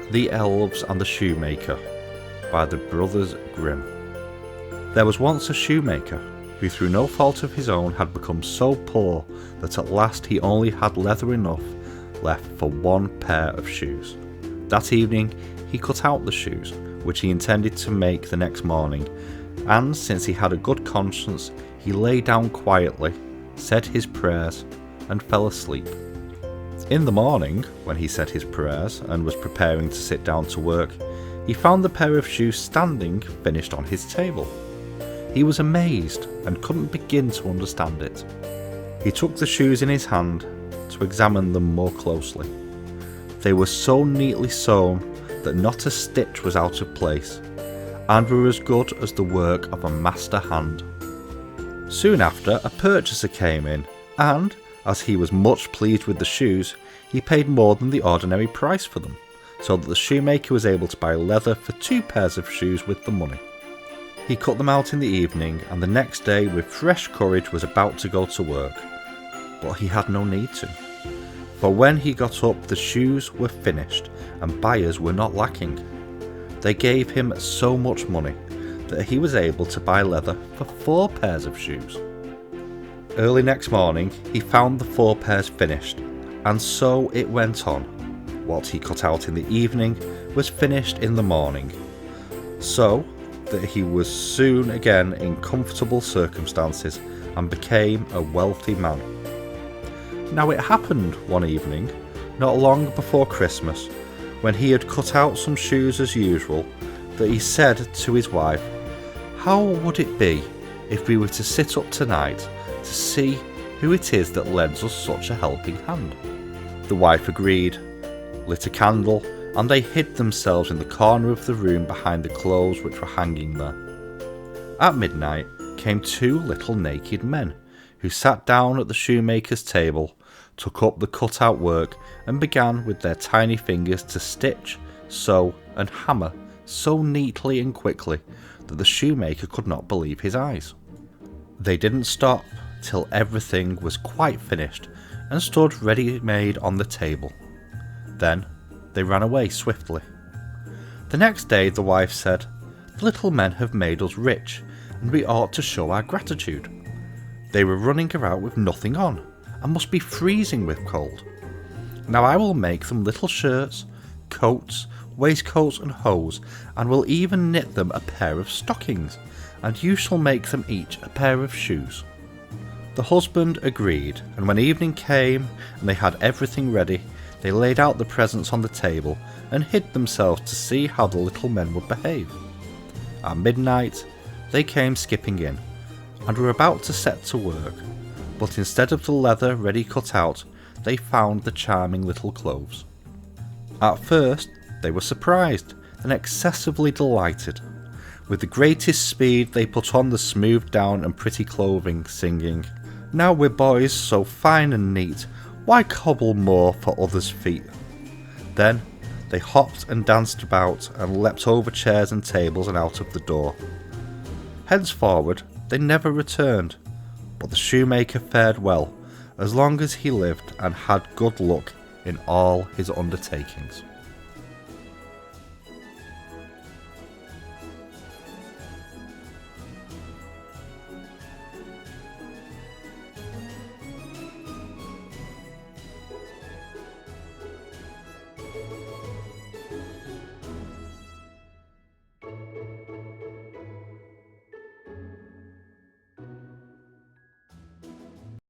The Elves and the Shoemaker by the brothers Grimm. There was once a shoemaker who through no fault of his own had become so poor that at last he only had leather enough left for one pair of shoes. That evening he cut out the shoes, which he intended to make the next morning, and since he had a good conscience, he lay down quietly, said his prayers, and fell asleep. In the morning, when he said his prayers and was preparing to sit down to work, he found the pair of shoes standing finished on his table. He was amazed and couldn't begin to understand it. He took the shoes in his hand to examine them more closely. They were so neatly sewn that not a stitch was out of place, and were as good as the work of a master hand. Soon after, a purchaser came in, and, as he was much pleased with the shoes, he paid more than the ordinary price for them, so that the shoemaker was able to buy leather for 2 pairs of shoes with the money. He cut them out in the evening, and the next day with fresh courage was about to go to work. But he had no need to, for when he got up the shoes were finished and buyers were not lacking. They gave him so much money that he was able to buy leather for 4 pairs of shoes. Early next morning he found the 4 pairs finished, and so it went on. What he cut out in the evening was finished in the morning, so that he was soon again in comfortable circumstances and became a wealthy man. Now it happened one evening, not long before Christmas, when he had cut out some shoes as usual, that he said to his wife, "How would it be if we were to sit up tonight to see who it is that lends us such a helping hand?" The wife agreed, lit a candle, and they hid themselves in the corner of the room behind the clothes which were hanging there. At midnight came 2 little naked men, who sat down at the shoemaker's table, took up the cut-out work, and began with their tiny fingers to stitch, sew, and hammer so neatly and quickly that the shoemaker could not believe his eyes. They didn't stop till everything was quite finished and stood ready-made on the table. Then they ran away swiftly. The next day the wife said, "The little men have made us rich, and we ought to show our gratitude. They were running about with nothing on, and must be freezing with cold. Now I will make them little shirts, coats, waistcoats and hose, and will even knit them a pair of stockings, and you shall make them each a pair of shoes." The husband agreed, and when evening came and they had everything ready, they laid out the presents on the table and hid themselves to see how the little men would behave. At midnight they came skipping in, and were about to set to work, but instead of the leather ready cut out, they found the charming little clothes. At first they were surprised and excessively delighted. With the greatest speed they put on the smoothed down and pretty clothing, singing, "Now we're boys so fine and neat, why cobble more for others' feet?" Then they hopped and danced about and leapt over chairs and tables and out of the door. Henceforward they never returned, but the shoemaker fared well as long as he lived and had good luck in all his undertakings.